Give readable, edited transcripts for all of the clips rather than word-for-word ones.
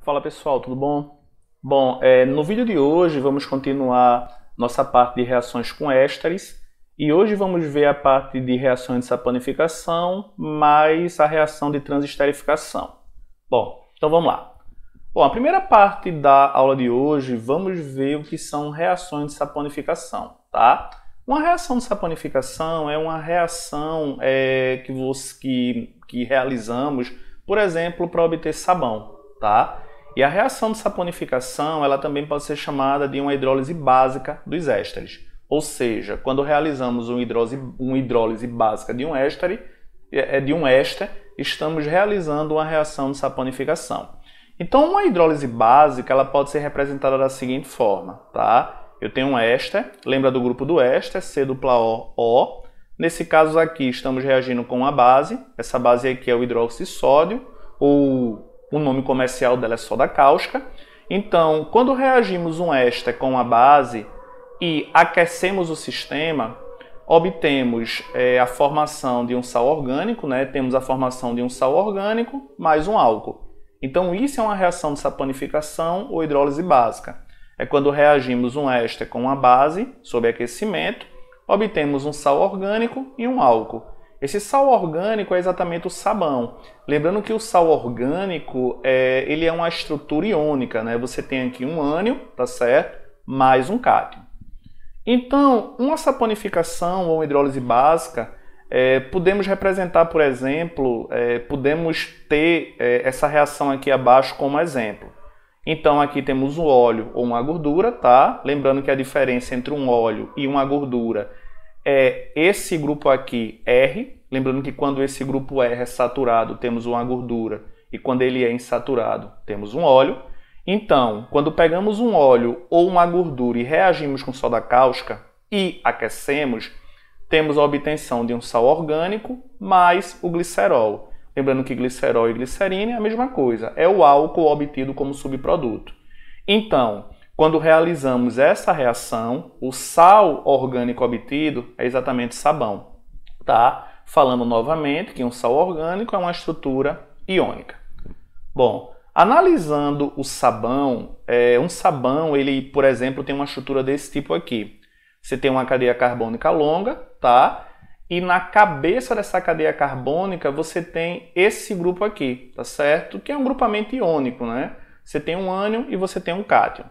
Fala pessoal, tudo bom? Bom, no vídeo de hoje vamos continuar nossa parte de reações com ésteres e hoje vamos ver a parte de reações de saponificação mais a reação de transesterificação. Bom, então vamos lá. Bom, a primeira parte da aula de hoje vamos ver o que são reações de saponificação, tá? Uma reação de saponificação é uma reação que realizamos, por exemplo, para obter sabão, tá? E a reação de saponificação ela também pode ser chamada de uma hidrólise básica dos ésteres. Ou seja, quando realizamos uma hidrólise básica de um éster, estamos realizando uma reação de saponificação. Então, uma hidrólise básica ela pode ser representada da seguinte forma, tá? Eu tenho um éster, lembra do grupo do éster, C dupla O. Nesse caso aqui, estamos reagindo com uma base. Essa base aqui é o hidróxido, ou o nome comercial dela é soda cáustica. Então, quando reagimos um éster com uma base e aquecemos o sistema, obtemos a formação de um sal orgânico, né? Temos a formação de um sal orgânico mais um álcool. Então, isso é uma reação de saponificação ou hidrólise básica. É quando reagimos um éster com uma base, sob aquecimento, obtemos um sal orgânico e um álcool. Esse sal orgânico é exatamente o sabão. Lembrando que o sal orgânico ele é uma estrutura iônica, né? Você tem aqui um ânion, tá certo? Mais um cátion. Então, uma saponificação ou hidrólise básica, podemos representar, por exemplo, podemos ter essa reação aqui abaixo como exemplo. Então, aqui temos um óleo ou uma gordura, tá? Lembrando que a diferença entre um óleo e uma gordura é esse grupo aqui, R. Lembrando que quando esse grupo R é saturado, temos uma gordura. E quando ele é insaturado, temos um óleo. Então, quando pegamos um óleo ou uma gordura e reagimos com soda cáustica e aquecemos, temos a obtenção de um sal orgânico mais o glicerol. Lembrando que glicerol e glicerina é a mesma coisa, é o álcool obtido como subproduto. Então, quando realizamos essa reação, o sal orgânico obtido é exatamente sabão. Tá? Falando novamente que um sal orgânico é uma estrutura iônica. Bom, analisando o sabão, um sabão, ele, por exemplo, tem uma estrutura desse tipo aqui. Você tem uma cadeia carbônica longa, tá? E na cabeça dessa cadeia carbônica você tem esse grupo aqui, tá certo? Que é um grupamento iônico, né? Você tem um ânion e você tem um cátion.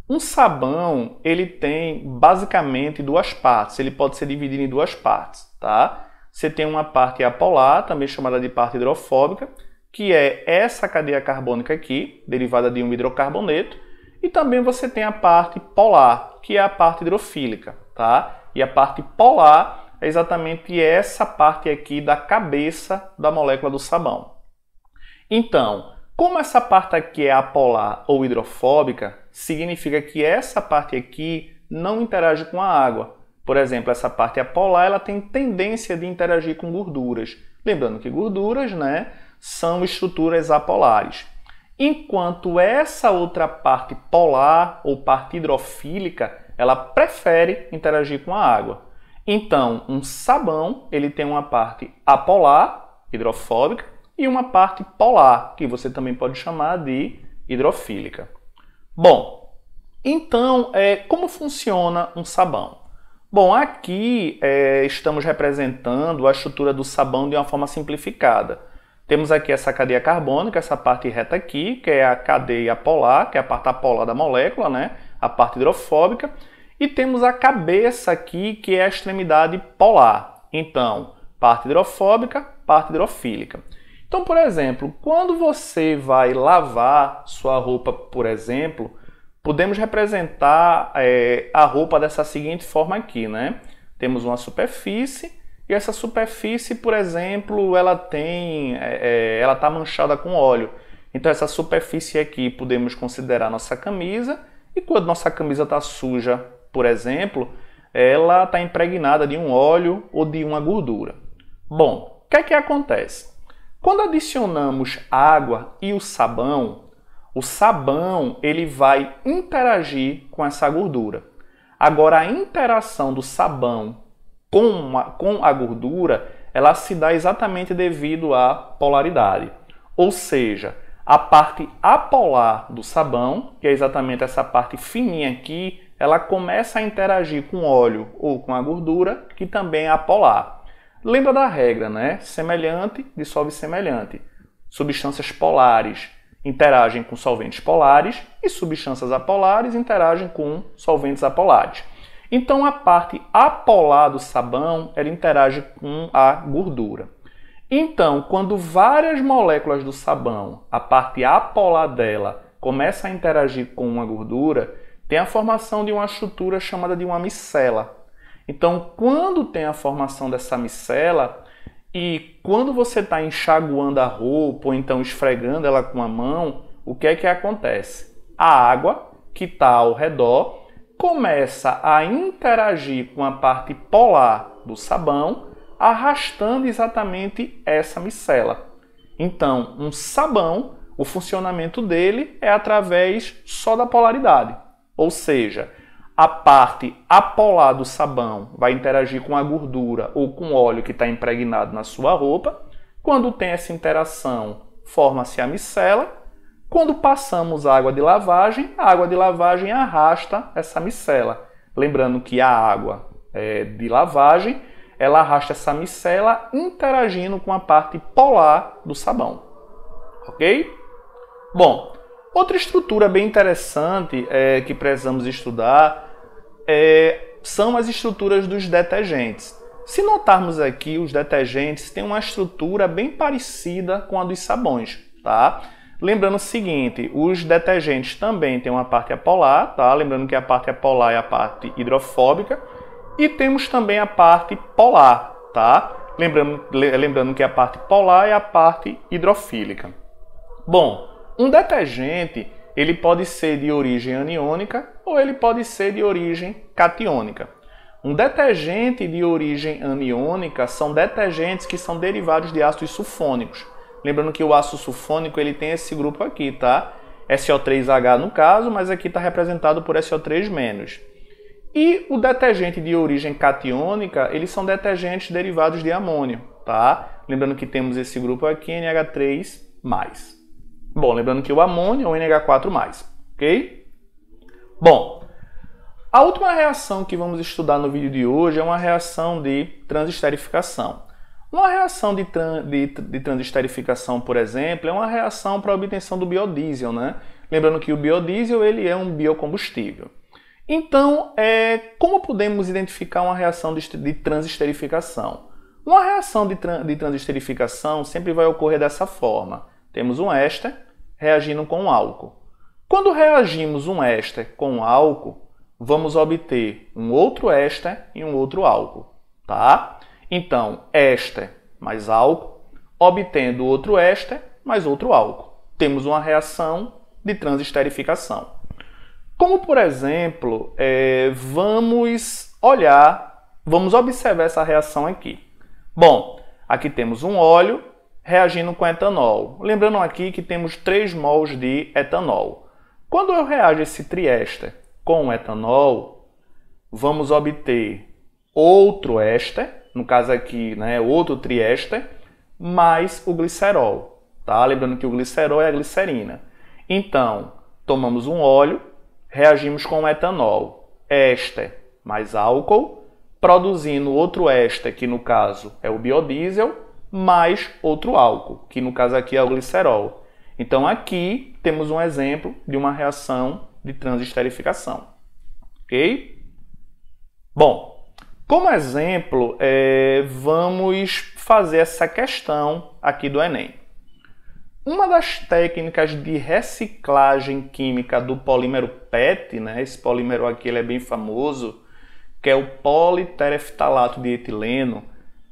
Um sabão, ele tem basicamente duas partes, ele pode ser dividido em duas partes, tá? Você tem uma parte apolar, também chamada de parte hidrofóbica, que é essa cadeia carbônica aqui, derivada de um hidrocarboneto, e também você tem a parte polar, que é a parte hidrofílica, tá? E a parte polar é exatamente essa parte aqui da cabeça da molécula do sabão. Então, como essa parte aqui é apolar ou hidrofóbica, significa que essa parte aqui não interage com a água. Por exemplo, essa parte apolar ela tem tendência de interagir com gorduras. Lembrando que gorduras, né, são estruturas apolares. Enquanto essa outra parte polar ou parte hidrofílica, ela prefere interagir com a água. Então, um sabão ele tem uma parte apolar, hidrofóbica, e uma parte polar, que você também pode chamar de hidrofílica. Bom, então, como funciona um sabão? Bom, aqui estamos representando a estrutura do sabão de uma forma simplificada. Temos aqui essa cadeia carbônica, essa parte reta aqui, que é a cadeia polar, que é a parte apolar da molécula, né? A parte hidrofóbica. E temos a cabeça aqui, que é a extremidade polar. Então, parte hidrofóbica, parte hidrofílica. Então, por exemplo, quando você vai lavar sua roupa, por exemplo, podemos representar a roupa dessa seguinte forma aqui, né? Temos uma superfície e essa superfície, por exemplo, ela está manchada com óleo. Então, essa superfície aqui podemos considerar nossa camisa e quando nossa camisa está suja, por exemplo, ela está impregnada de um óleo ou de uma gordura. Bom, o que é que acontece? Quando adicionamos água e o sabão ele vai interagir com essa gordura. Agora, a interação do sabão com a gordura, ela se dá exatamente devido à polaridade. Ou seja, A parte apolar do sabão, que é exatamente essa parte fininha aqui, ela começa a interagir com o óleo ou com a gordura, que também é apolar. Lembra da regra, né? Semelhante dissolve semelhante. Substâncias polares interagem com solventes polares e substâncias apolares interagem com solventes apolares. Então, a parte apolar do sabão, ela interage com a gordura. Então, quando várias moléculas do sabão, a parte apolar dela, começa a interagir com uma gordura, tem a formação de uma estrutura chamada de uma micela. Então, quando tem a formação dessa micela, e quando você está enxaguando a roupa ou então esfregando ela com a mão, o que é que acontece? A água que está ao redor começa a interagir com a parte polar do sabão, arrastando exatamente essa micela. Então, um sabão, o funcionamento dele é através só da polaridade. Ou seja, a parte apolar do sabão vai interagir com a gordura ou com o óleo que está impregnado na sua roupa. Quando tem essa interação, forma-se a micela. Quando passamos a água de lavagem arrasta essa micela. Lembrando que a água de lavagem, ela arrasta essa micela interagindo com a parte polar do sabão. Ok? Bom, outra estrutura bem interessante que precisamos estudar são as estruturas dos detergentes. Se notarmos aqui, os detergentes têm uma estrutura bem parecida com a dos sabões, tá? Lembrando o seguinte, os detergentes também têm uma parte apolar, tá? Lembrando que a parte apolar é a parte hidrofóbica, e temos também a parte polar, tá? Lembrando que a parte polar é a parte hidrofílica. Bom, um detergente, ele pode ser de origem aniônica ou ele pode ser de origem catiônica. Um detergente de origem aniônica são detergentes que são derivados de ácidos sulfônicos. Lembrando que o ácido sulfônico ele tem esse grupo aqui, tá? SO3H no caso, mas aqui está representado por SO3-. E o detergente de origem catiônica, eles são detergentes derivados de amônio, tá? Lembrando que temos esse grupo aqui, NH3+. Bom, lembrando que o amônio é o NH4+, ok? Bom, a última reação que vamos estudar no vídeo de hoje é uma reação de transesterificação. Uma reação de transesterificação, por exemplo, é uma reação para a obtenção do biodiesel, né? Lembrando que o biodiesel ele é um biocombustível. Então, como podemos identificar uma reação de transesterificação? Uma reação de transesterificação sempre vai ocorrer dessa forma. Temos um éster reagindo com um álcool. Quando reagimos um éster com um álcool, vamos obter um outro éster e um outro álcool, tá? Então, éster mais álcool, obtendo outro éster mais outro álcool. Temos uma reação de transesterificação. Como, por exemplo, vamos observar essa reação aqui. Bom, aqui temos um óleo reagindo com etanol. Lembrando aqui que temos 3 mols de etanol. Quando eu reajo esse triéster com etanol, vamos obter outro éster, no caso aqui, né, outro triéster, mais o glicerol. Tá? Lembrando que o glicerol é a glicerina. Então, tomamos um óleo, reagimos com o etanol, éster mais álcool, produzindo outro éster, que no caso é o biodiesel, mais outro álcool, que no caso aqui é o glicerol. Então aqui temos um exemplo de uma reação de transesterificação. Ok? Bom, como exemplo, vamos fazer essa questão aqui do Enem. Uma das técnicas de reciclagem química do polímero PET, né, esse polímero aqui ele é bem famoso, que é o politereftalato de etileno,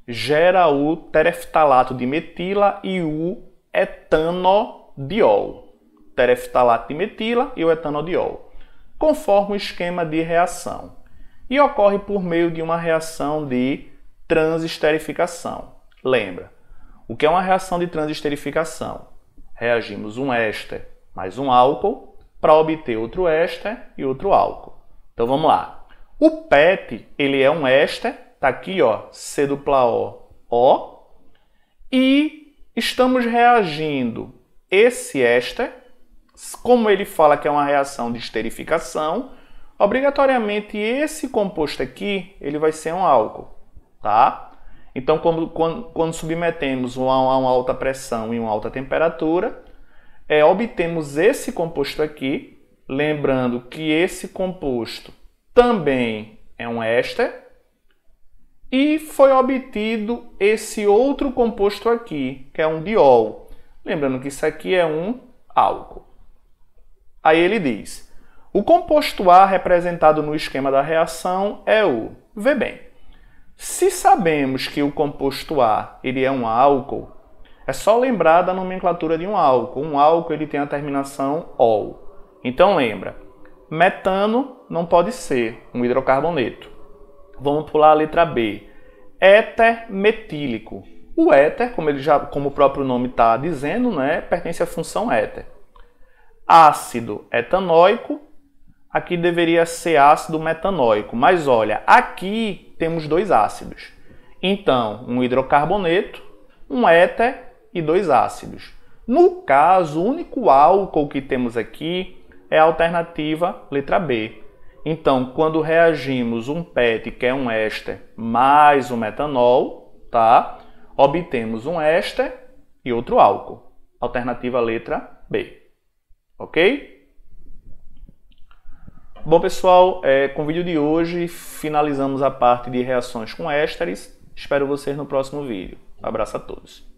gera o tereftalato de metila e o etanodiol. Tereftalato de metila e o etanodiol, conforme o esquema de reação. E ocorre por meio de uma reação de transesterificação. Lembra, o que é uma reação de transesterificação? Reagimos um éster mais um álcool para obter outro éster e outro álcool. Então vamos lá. O PET, ele é um éster, tá aqui, ó, C dupla O, O, e estamos reagindo esse éster, como ele fala que é uma reação de esterificação, obrigatoriamente esse composto aqui ele vai ser um álcool, tá? Então, quando submetemos a uma alta pressão e uma alta temperatura, obtemos esse composto aqui, lembrando que esse composto também é um éster, e foi obtido esse outro composto aqui, que é um diol. Lembrando que isso aqui é um álcool. Aí ele diz, o composto A representado no esquema da reação é o... Vê bem, se sabemos que o composto A ele é um álcool, é só lembrar da nomenclatura de um álcool. Um álcool ele tem a terminação -ol. Então lembra, metano não pode ser um hidrocarboneto. Vamos pular a letra B. Éter metílico. O éter, como o próprio nome está dizendo, né, pertence à função éter. Ácido etanóico. Aqui deveria ser ácido metanóico. Mas olha, aqui temos dois ácidos. Então, um hidrocarboneto, um éter e dois ácidos. No caso, o único álcool que temos aqui é a alternativa letra B. Então, quando reagimos um PET, que é um éster, mais um metanol, tá? Obtemos um éster e outro álcool. Alternativa letra B. Ok? Bom, pessoal, com o vídeo de hoje finalizamos a parte de reações com ésteres. Espero vocês no próximo vídeo. Um abraço a todos.